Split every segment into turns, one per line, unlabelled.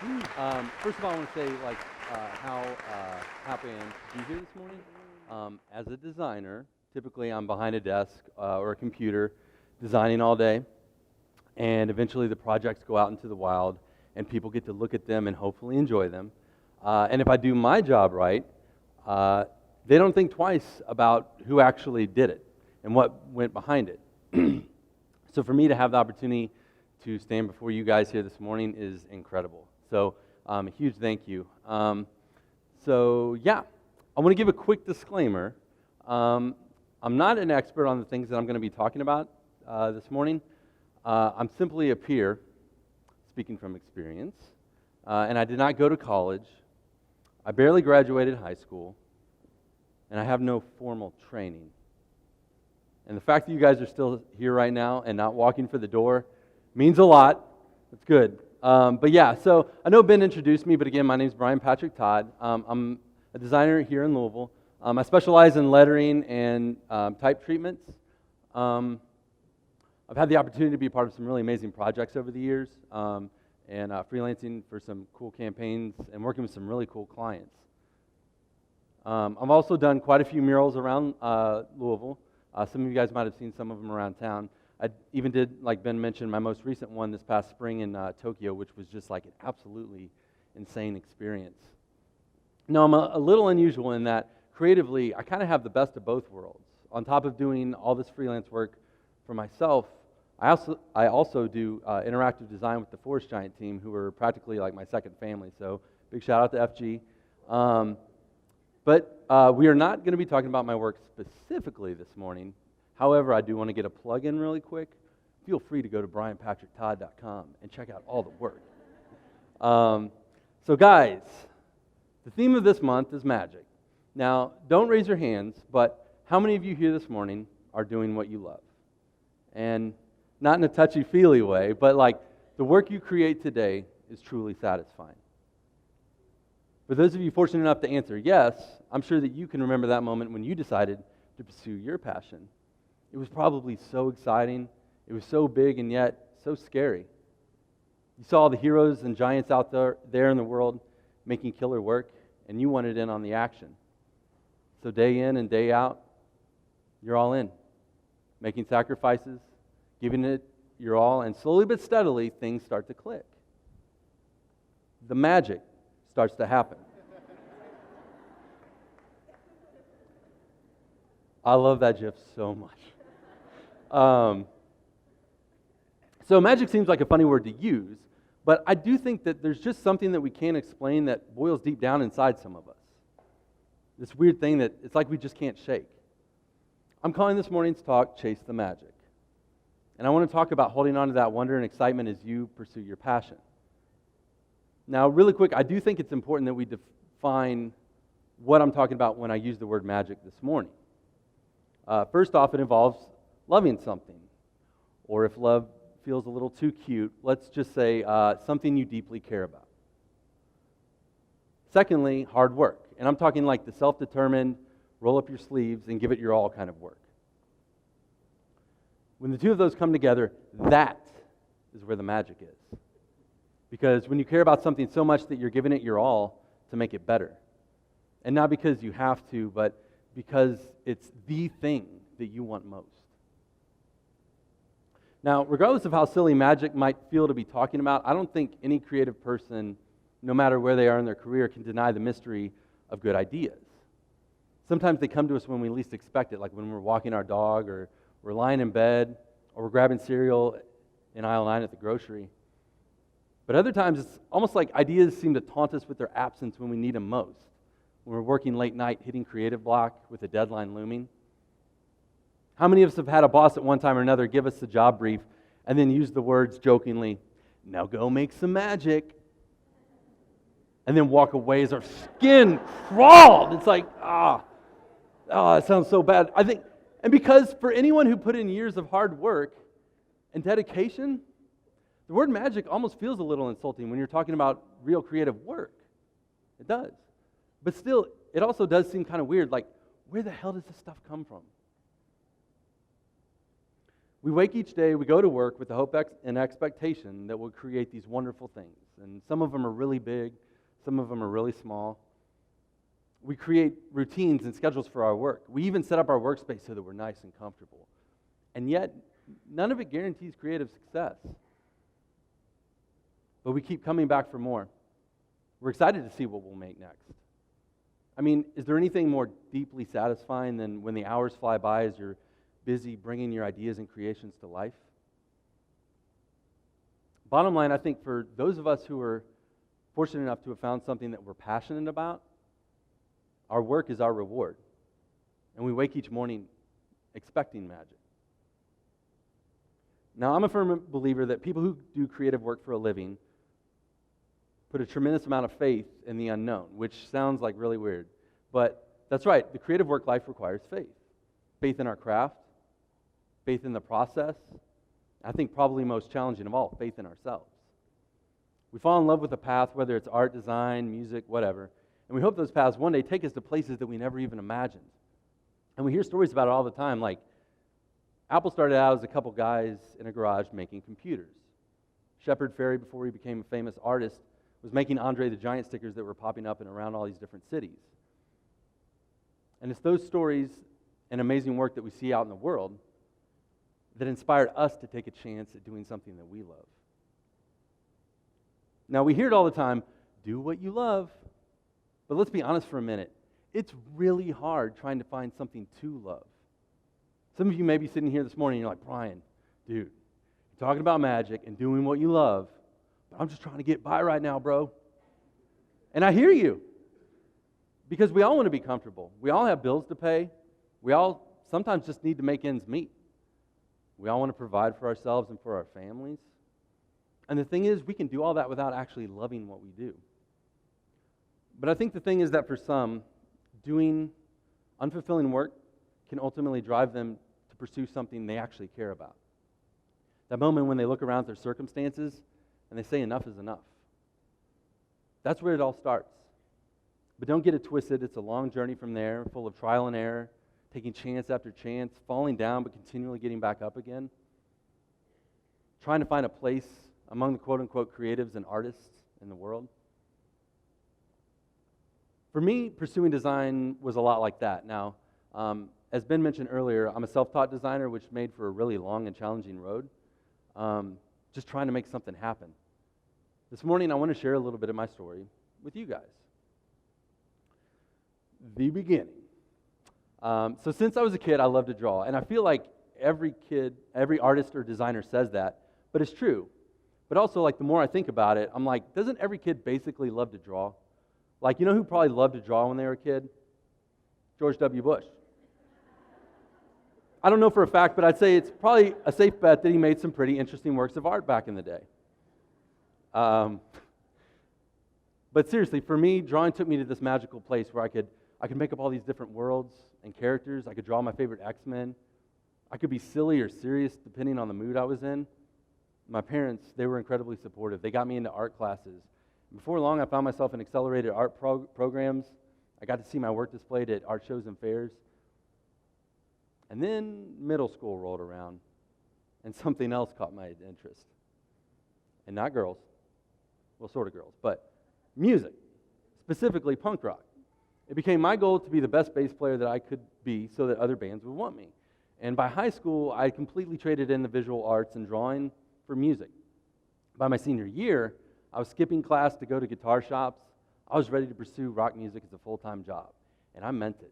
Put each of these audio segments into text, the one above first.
First of all, I want to say how happy I am to be here this morning. As a designer, typically I'm behind a desk or a computer designing all day, and eventually the projects go out into the wild, and people get to look at them and hopefully enjoy them. And if I do my job right, they don't think twice about who actually did it and what went behind it. So for me to have the opportunity to stand before you guys here this morning is incredible. So a huge thank you. I want to give a quick disclaimer. I'm not an expert on the things that I'm going to be talking about this morning. I'm simply a peer, speaking from experience, and I did not go to college. I barely graduated high school, and I have no formal training. And the fact that you guys are still here right now and not walking for the door means a lot. That's good. So I know Ben introduced me, but again, my name is Bryan Patrick Todd. I'm a designer here in Louisville. I specialize in lettering and type treatments. I've had the opportunity to be a part of some really amazing projects over the years, and freelancing for some cool campaigns and working with some really cool clients. I've also done quite a few murals around Louisville. Some of you guys might have seen some of them around town. I even did, like Ben mentioned, my most recent one this past spring in Tokyo, which was just like an absolutely insane experience. Now, I'm a little unusual in that creatively, I kind of have the best of both worlds. On top of doing all this freelance work for myself, I also do interactive design with the Forest Giant team, who are practically like my second family. So big shout out to FG. But we are not going to be talking about my work specifically this morning. However, I do want to get a plug in really quick. Feel free to go to bryanpatricktodd.com and check out all the work. So guys, the theme of this month is magic. Now, don't raise your hands, but how many of you here this morning are doing what you love? And not in a touchy-feely way, but like the work you create today is truly satisfying. For those of you fortunate enough to answer yes, I'm sure that you can remember that moment when you decided to pursue your passion. It was probably so exciting, it was so big and yet so scary. You saw the heroes and giants out there in the world making killer work, and you wanted in on the action. So day in and day out, you're all in, making sacrifices, giving it your all, and slowly but steadily, things start to click. The magic starts to happen. I love that GIF so much. So magic seems like a funny word to use, but I do think that there's just something that we can't explain that boils deep down inside some of us. This weird thing that it's like we just can't shake. I'm calling this morning's talk Chase the Magic. And I want to talk about holding on to that wonder and excitement as you pursue your passion. Now, really quick, I do think it's important that we define what I'm talking about when I use the word magic this morning. First off, it involves loving something. Or if love feels a little too cute, let's just say something you deeply care about. Secondly, hard work. And I'm talking like the self-determined, roll up your sleeves and give it your all kind of work. When the two of those come together, that is where the magic is. Because when you care about something so much that you're giving it your all to make it better. And not because you have to, but because it's the thing that you want most. Now, regardless of how silly magic might feel to be talking about, I don't think any creative person, no matter where they are in their career, can deny the mystery of good ideas. Sometimes they come to us when we least expect it, like when we're walking our dog, or we're lying in bed, or we're grabbing cereal in aisle 9 at the grocery. But other times, it's almost like ideas seem to taunt us with their absence when we need them most. When we're working late night, hitting creative block with a deadline looming. How many of us have had a boss at one time or another give us the job brief and then use the words jokingly, "Now go make some magic," and then walk away as our skin crawled? It's like, it sounds so bad. I think, and because for anyone who put in years of hard work and dedication, the word magic almost feels a little insulting when you're talking about real creative work. It does. But still, it also does seem kind of weird, like, where the hell does this stuff come from? We wake each day, we go to work with the hope and expectation that we'll create these wonderful things. And some of them are really big, some of them are really small. We create routines and schedules for our work. We even set up our workspace so that we're nice and comfortable. And yet, none of it guarantees creative success. But we keep coming back for more. We're excited to see what we'll make next. I mean, is there anything more deeply satisfying than when the hours fly by as you're busy bringing your ideas and creations to life? Bottom line, I think for those of us who are fortunate enough to have found something that we're passionate about, our work is our reward. And we wake each morning expecting magic. Now, I'm a firm believer that people who do creative work for a living put a tremendous amount of faith in the unknown, which sounds like really weird. But that's right, the creative work life requires faith. Faith in our craft, faith in the process. I think probably most challenging of all, faith in ourselves. We fall in love with a path, whether it's art, design, music, whatever, and we hope those paths one day take us to places that we never even imagined. And we hear stories about it all the time, like Apple started out as a couple guys in a garage making computers. Shepard Fairey, before he became a famous artist, was making Andre the Giant stickers that were popping up and around all these different cities. And it's those stories and amazing work that we see out in the world that inspired us to take a chance at doing something that we love. Now, we hear it all the time, do what you love. But let's be honest for a minute. It's really hard trying to find something to love. Some of you may be sitting here this morning and you're like, Bryan, dude, you're talking about magic and doing what you love, but I'm just trying to get by right now, bro. And I hear you. Because we all want to be comfortable. We all have bills to pay. We all sometimes just need to make ends meet. We all want to provide for ourselves and for our families. And the thing is, we can do all that without actually loving what we do. But I think the thing is that for some, doing unfulfilling work can ultimately drive them to pursue something they actually care about. That moment when they look around at their circumstances and they say enough is enough. That's where it all starts. But don't get it twisted. It's a long journey from there, full of trial and error, taking chance after chance, falling down but continually getting back up again. Trying to find a place among the quote-unquote creatives and artists in the world. For me, pursuing design was a lot like that. Now, as Ben mentioned earlier, I'm a self-taught designer, which made for a really long and challenging road, just trying to make something happen. This morning, I want to share a little bit of my story with you guys. The beginning. So since I was a kid, I loved to draw, and I feel like every kid, every artist or designer says that, but it's true. But also, like, the more I think about it, I'm like, doesn't every kid basically love to draw? Like, you know who probably loved to draw when they were a kid? George W. Bush. I don't know for a fact, but I'd say it's probably a safe bet that he made some pretty interesting works of art back in the day. But seriously, for me, drawing took me to this magical place where I could make up all these different worlds and characters. I could draw my favorite X-Men. I could be silly or serious depending on the mood I was in. My parents, they were incredibly supportive. They got me into art classes. Before long, I found myself in accelerated art programs. I got to see my work displayed at art shows and fairs. And then middle school rolled around, and something else caught my interest. And not girls, well, sort of girls, but music, specifically punk rock. It became my goal to be the best bass player that I could be so that other bands would want me. And by high school, I completely traded in the visual arts and drawing for music. By my senior year, I was skipping class to go to guitar shops. I was ready to pursue rock music as a full-time job, and I meant it.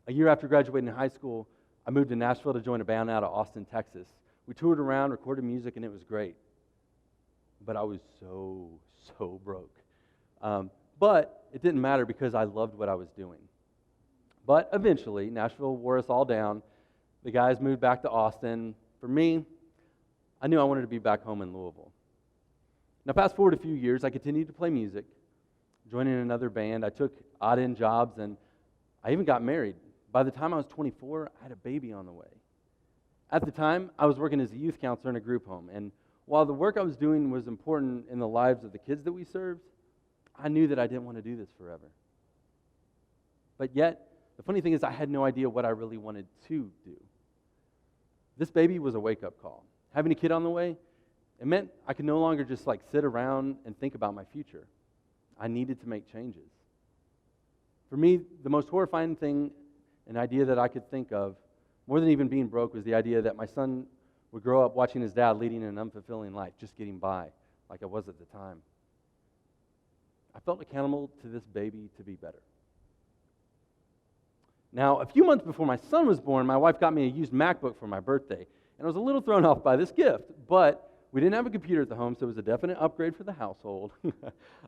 A year after graduating high school, I moved to Nashville to join a band out of Austin, Texas. We toured around, recorded music, and it was great. But I was so broke. But it didn't matter because I loved what I was doing. But eventually, Nashville wore us all down. The guys moved back to Austin. For me, I knew I wanted to be back home in Louisville. Now, fast forward a few years, I continued to play music, joining another band. I took odd-end jobs, and I even got married. By the time I was 24, I had a baby on the way. At the time, I was working as a youth counselor in a group home, and while the work I was doing was important in the lives of the kids that we served, I knew that I didn't want to do this forever. But yet, the funny thing is I had no idea what I really wanted to do. This baby was a wake-up call. Having a kid on the way, it meant I could no longer just like sit around and think about my future. I needed to make changes. For me, the most horrifying thing, an idea that I could think of, more than even being broke, was the idea that my son would grow up watching his dad leading an unfulfilling life, just getting by, like I was at the time. I felt accountable to this baby to be better. Now, a few months before my son was born, my wife got me a used MacBook for my birthday, and I was a little thrown off by this gift, but we didn't have a computer at the home, so it was a definite upgrade for the household.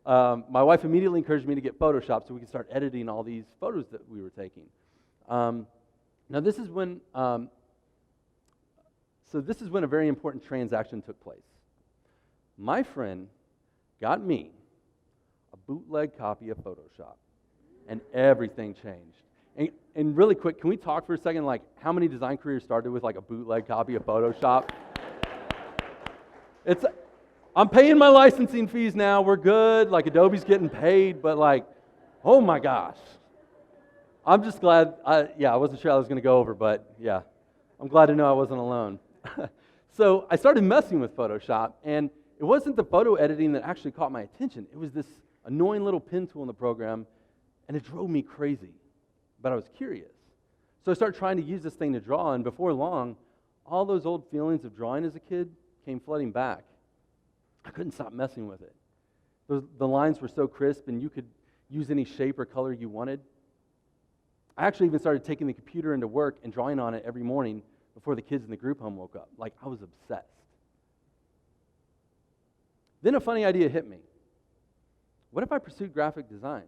My wife immediately encouraged me to get Photoshop so we could start editing all these photos that we were taking. Now, this is when a very important transaction took place. My friend got me a bootleg copy of Photoshop, and everything changed. And really quick, can we talk for a second, like how many design careers started with like a bootleg copy of Photoshop? I'm paying my licensing fees now, we're good, like Adobe's getting paid, but like, oh my gosh. I'm just glad, I wasn't sure I was going to go over, but yeah, I'm glad to know I wasn't alone. So I started messing with Photoshop, and it wasn't the photo editing that actually caught my attention. It was this annoying little pen tool in the program, and it drove me crazy. But I was curious. So I started trying to use this thing to draw, and before long, all those old feelings of drawing as a kid came flooding back. I couldn't stop messing with it. The lines were so crisp, and you could use any shape or color you wanted. I actually even started taking the computer into work and drawing on it every morning before the kids in the group home woke up. Like, I was obsessed. Then a funny idea hit me. What if I pursued graphic design?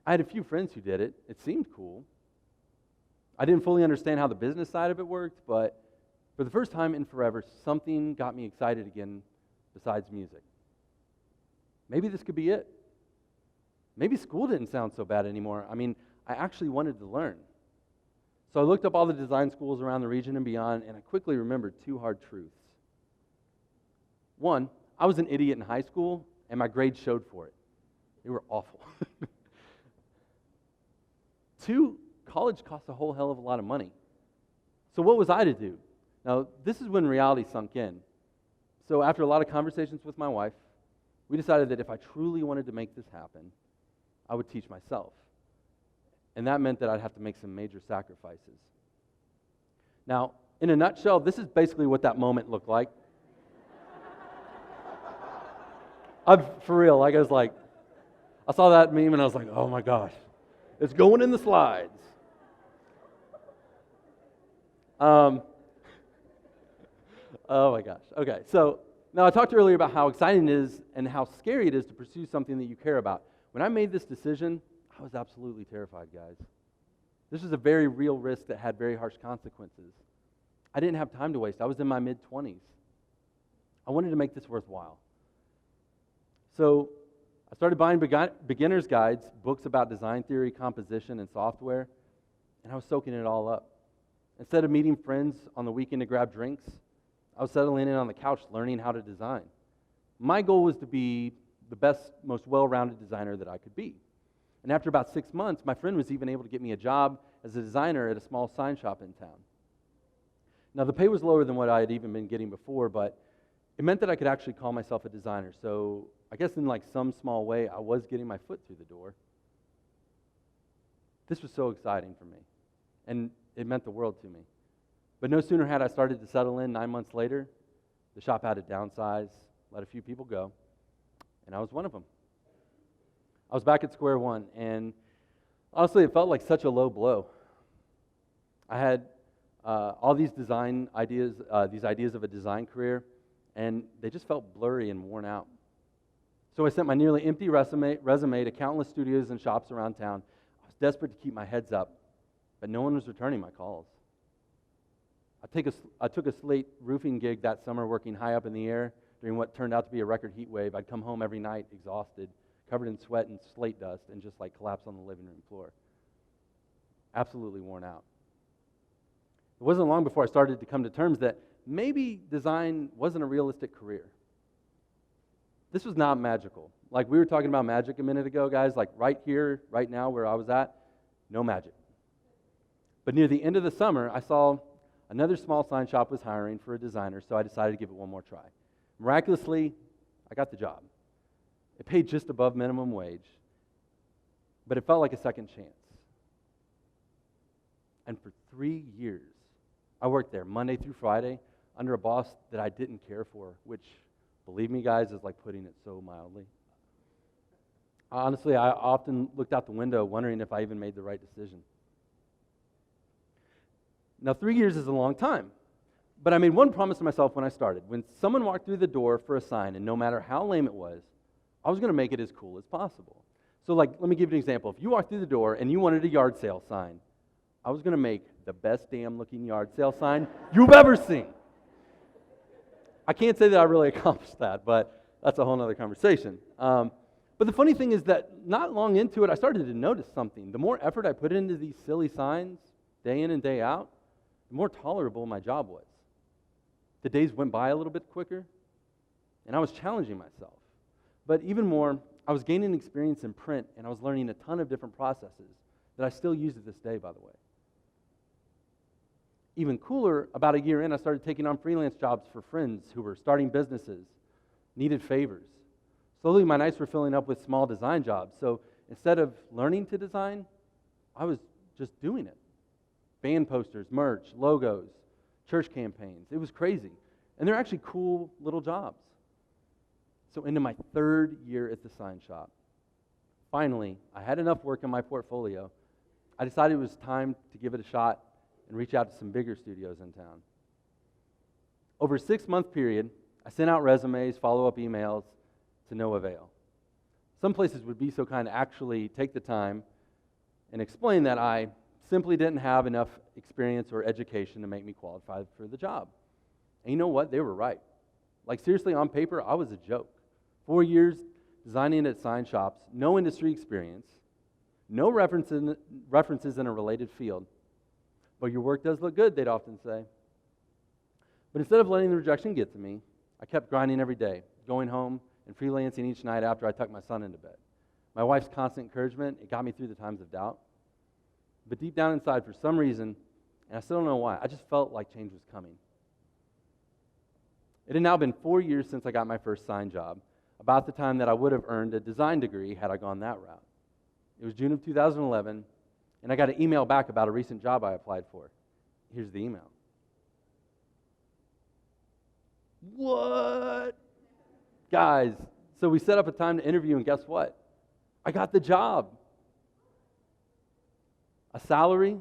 I had a few friends who did it. It seemed cool. I didn't fully understand how the business side of it worked, but for the first time in forever, something got me excited again besides music. Maybe this could be it. Maybe school didn't sound so bad anymore. I mean, I actually wanted to learn. So I looked up all the design schools around the region and beyond, and I quickly remembered two hard truths. One, I was an idiot in high school, and my grades showed for it. They were awful. Two, college costs a whole hell of a lot of money. So what was I to do? Now, this is when reality sunk in. So after a lot of conversations with my wife, we decided that if I truly wanted to make this happen, I would teach myself. And that meant that I'd have to make some major sacrifices. Now, in a nutshell, this is basically what that moment looked like. For real, I saw that meme and I was like, oh my gosh, it's going in the slides. Oh my gosh. Okay, so now I talked earlier about how exciting it is and how scary it is to pursue something that you care about. When I made this decision, I was absolutely terrified, guys. This was a very real risk that had very harsh consequences. I didn't have time to waste. I was in my mid-20s. I wanted to make this worthwhile. So I started buying beginner's guides, books about design theory, composition, and software, and I was soaking it all up. Instead of meeting friends on the weekend to grab drinks, I was settling in on the couch learning how to design. My goal was to be the best, most well-rounded designer that I could be. And after about 6 months, my friend was even able to get me a job as a designer at a small sign shop in town. Now, the pay was lower than what I had even been getting before, but it meant that I could actually call myself a designer. So I guess in like some small way, I was getting my foot through the door. This was so exciting for me, and it meant the world to me. But no sooner had I started to settle in, 9 months later, the shop had to downsize, let a few people go, and I was one of them. I was back at square one, and honestly, it felt like such a low blow. I had all these design ideas, these ideas of a design career, and they just felt blurry and worn out. So I sent my nearly empty resume to countless studios and shops around town. I was desperate to keep my heads up, but no one was returning my calls. I took a slate roofing gig that summer, working high up in the air during what turned out to be a record heat wave. I'd come home every night exhausted, covered in sweat and slate dust, and just like collapse on the living room floor. Absolutely worn out. It wasn't long before I started to come to terms that maybe design wasn't a realistic career. This was not magical. Like we were talking about magic a minute ago, guys, like right here, right now where I was at, no magic. But near the end of the summer, I saw Another small sign shop was hiring for a designer, so I decided to give it one more try. Miraculously, I got the job. It paid just above minimum wage, but it felt like a second chance. And for 3 years, I worked there Monday through Friday under a boss that I didn't care for, which, believe me, guys, is like putting it so mildly. Honestly, I often looked out the window wondering if I even made the right decision. Now, 3 years is a long time, but I made one promise to myself when I started. When someone walked through the door for a sign, and no matter how lame it was, I was going to make it as cool as possible. So, let me give you an example. If you walked through the door and you wanted a yard sale sign, I was going to make the best damn looking yard sale sign you've ever seen. I can't say that I really accomplished that, but that's a whole other conversation. But the funny thing is that not long into it, I started to notice something. The more effort I put into these silly signs, day in and day out, the more tolerable my job was. The days went by a little bit quicker, and I was challenging myself. But even more, I was gaining experience in print, and I was learning a ton of different processes that I still use to this day, by the way. Even cooler, about a year in, I started taking on freelance jobs for friends who were starting businesses, needed favors. Slowly, my nights were filling up with small design jobs. So instead of learning to design, I was just doing it. Band posters, merch, logos, church campaigns. It was crazy. And they're actually cool little jobs. So into my 3rd year at the sign shop, finally, I had enough work in my portfolio. I decided it was time to give it a shot and reach out to some bigger studios in town. Over a 6-month period, I sent out resumes, follow-up emails, to no avail. Some places would be so kind to actually take the time and explain that I simply didn't have enough experience or education to make me qualified for the job. And you know what? They were right. Seriously, on paper, I was a joke. 4 years designing at sign shops, no industry experience, no references in a related field. But your work does look good, they'd often say. But instead of letting the rejection get to me, I kept grinding every day, going home and freelancing each night after I tucked my son into bed. My wife's constant encouragement, it got me through the times of doubt. But deep down inside, for some reason, and I still don't know why, I just felt like change was coming. It had now been 4 years since I got my first sign job, about the time that I would have earned a design degree had I gone that route. It was June of 2011, and I got an email back about a recent job I applied for. Here's the email. What? Guys, so we set up a time to interview, and guess what? I got the job. A salary,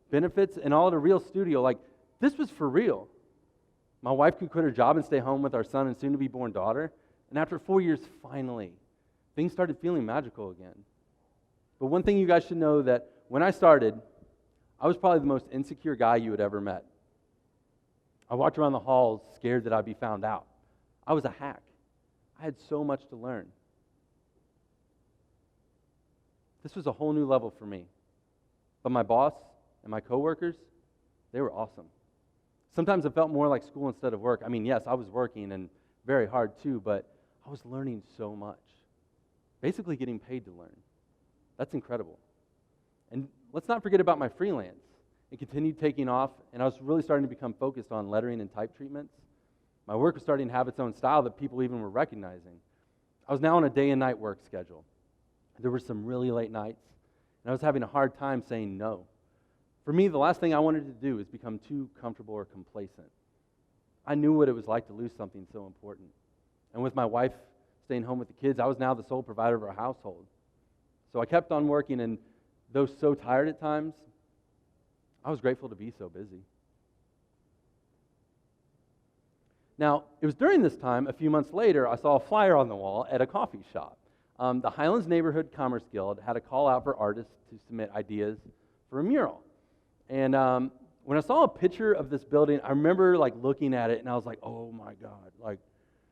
benefits, and all at a real studio. This was for real. My wife could quit her job and stay home with our son and soon-to-be-born daughter. And after 4 years, finally, things started feeling magical again. But one thing you guys should know that when I started, I was probably the most insecure guy you had ever met. I walked around the halls scared that I'd be found out. I was a hack. I had so much to learn. This was a whole new level for me. But my boss and my coworkers, they were awesome. Sometimes it felt more like school instead of work. I mean, yes, I was working and very hard too, but I was learning so much. Basically getting paid to learn. That's incredible. And let's not forget about my freelance. It continued taking off, and I was really starting to become focused on lettering and type treatments. My work was starting to have its own style that people even were recognizing. I was now on a day and night work schedule. There were some really late nights, and I was having a hard time saying no. For me, the last thing I wanted to do is become too comfortable or complacent. I knew what it was like to lose something so important. And with my wife staying home with the kids, I was now the sole provider of our household. So I kept on working, and though so tired at times, I was grateful to be so busy. Now, it was during this time, a few months later, I saw a flyer on the wall at a coffee shop. The Highlands Neighborhood Commerce Guild had a call out for artists to submit ideas for a mural. And when I saw a picture of this building, I remember looking at it, and I was like, oh my God,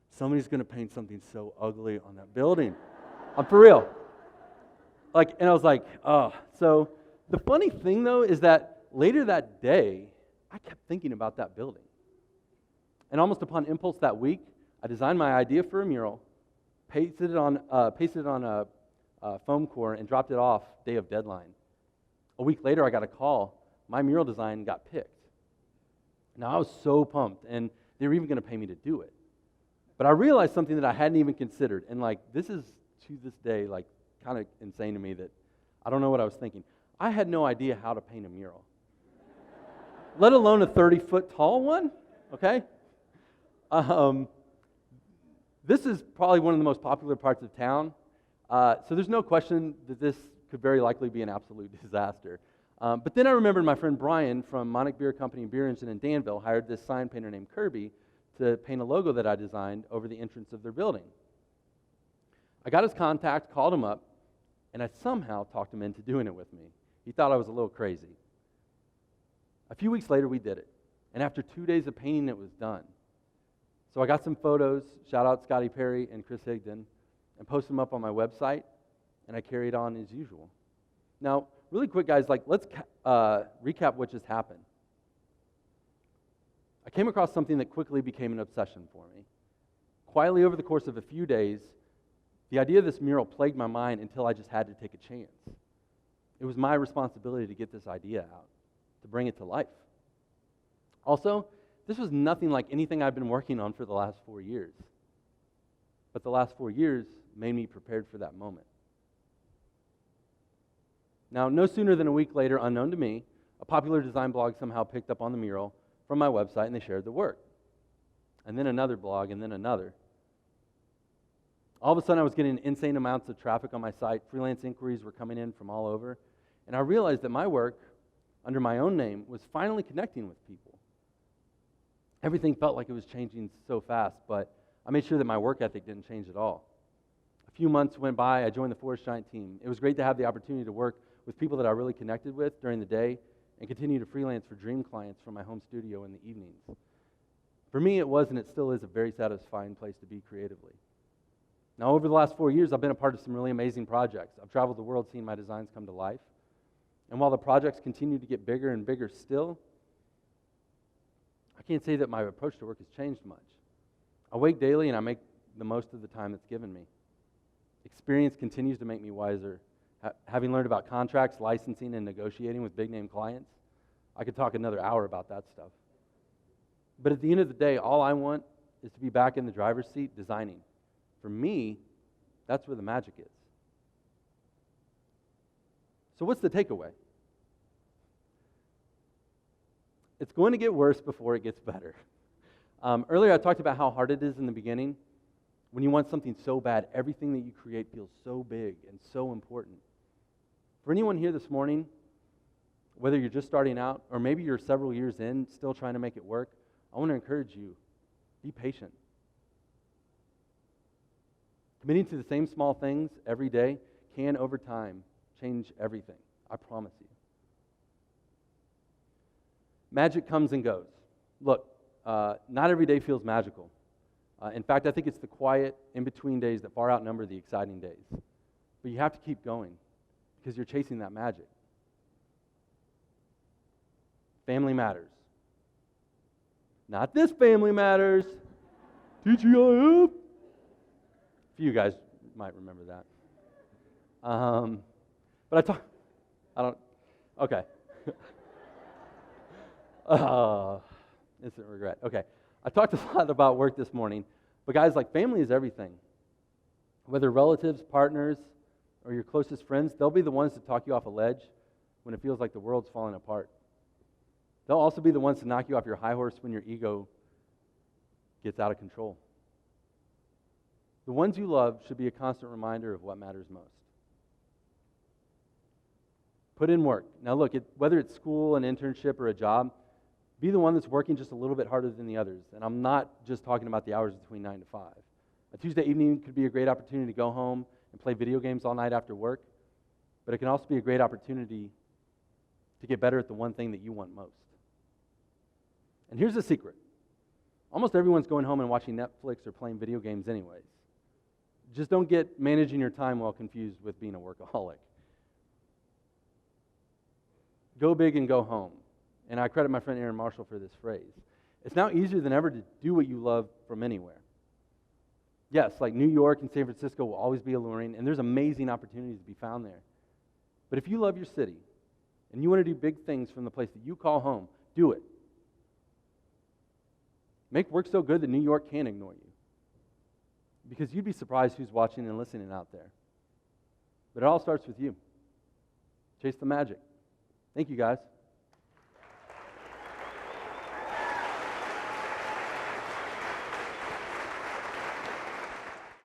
somebody's going to paint something so ugly on that building. I'm for real. And I was like, oh. So the funny thing, though, is that later that day, I kept thinking about that building. And almost upon impulse that week, I designed my idea for a mural, pasted it on a foam core, and dropped it off day of deadline. A week later, I got a call. My mural design got picked. Now, I was so pumped, and they were even going to pay me to do it. But I realized something that I hadn't even considered, and this is, to this day, kind of insane to me that I don't know what I was thinking. I had no idea how to paint a mural, let alone a 30-foot tall one, okay? This is probably one of the most popular parts of town, so there's no question that this could very likely be an absolute disaster. But then I remembered my friend Brian from Monarch Beer Company and Beer Engine in Danville hired this sign painter named Kirby to paint a logo that I designed over the entrance of their building. I got his contact, called him up, and I somehow talked him into doing it with me. He thought I was a little crazy. A few weeks later, we did it, and after 2 days of painting, it was done. So I got some photos, shout out Scotty Perry and Chris Higdon, and posted them up on my website, and I carried on as usual. Now, really quick, guys, let's recap what just happened. I came across something that quickly became an obsession for me. Quietly over the course of a few days, the idea of this mural plagued my mind until I just had to take a chance. It was my responsibility to get this idea out, to bring it to life. Also, this was nothing like anything I've been working on for the last 4 years. But the last 4 years made me prepared for that moment. Now, no sooner than a week later, unknown to me, a popular design blog somehow picked up on the mural from my website and they shared the work. And then another blog, and then another. All of a sudden, I was getting insane amounts of traffic on my site. Freelance inquiries were coming in from all over. And I realized that my work, under my own name, was finally connecting with people. Everything felt like it was changing so fast, but I made sure that my work ethic didn't change at all. A few months went by, I joined the Forest Giant team. It was great to have the opportunity to work with people that I really connected with during the day and continue to freelance for dream clients from my home studio in the evenings. For me, it was and it still is a very satisfying place to be creatively. Now, over the last 4 years, I've been a part of some really amazing projects. I've traveled the world seeing my designs come to life. And while the projects continue to get bigger and bigger still, I can't say that my approach to work has changed much. I wake daily and I make the most of the time that's given me. Experience continues to make me wiser. Having learned about contracts, licensing, and negotiating with big-name clients, I could talk another hour about that stuff. But at the end of the day, all I want is to be back in the driver's seat designing. For me, that's where the magic is. So what's the takeaway? It's going to get worse before it gets better. Earlier, I talked about how hard it is in the beginning. When you want something so bad, everything that you create feels so big and so important. For anyone here this morning, whether you're just starting out or maybe you're several years in, still trying to make it work, I want to encourage you, be patient. Committing to the same small things every day can, over time, change everything. I promise you. Magic comes and goes. Look, not every day feels magical. In fact, I think it's the quiet, in-between days that far outnumber the exciting days. But you have to keep going because you're chasing that magic. Family matters. Not this family matters. TGIF. A few of you guys might remember that. But okay. Instant regret. Okay. I talked a lot about work this morning, but guys, family is everything. Whether relatives, partners, or your closest friends, they'll be the ones to talk you off a ledge when it feels like the world's falling apart. They'll also be the ones to knock you off your high horse when your ego gets out of control. The ones you love should be a constant reminder of what matters most. Put in work. Now look, whether it's school, an internship, or a job, be the one that's working just a little bit harder than the others. And I'm not just talking about the hours between 9 to 5. A Tuesday evening could be a great opportunity to go home and play video games all night after work, but it can also be a great opportunity to get better at the one thing that you want most. And here's the secret. Almost everyone's going home and watching Netflix or playing video games anyways. Just don't get managing your time well confused with being a workaholic. Go big and go home. And I credit my friend Aaron Marshall for this phrase. It's now easier than ever to do what you love from anywhere. Yes, New York and San Francisco will always be alluring, and there's amazing opportunities to be found there. But if you love your city, and you want to do big things from the place that you call home, do it. Make work so good that New York can't ignore you. Because you'd be surprised who's watching and listening out there. But it all starts with you. Chase the magic. Thank you, guys.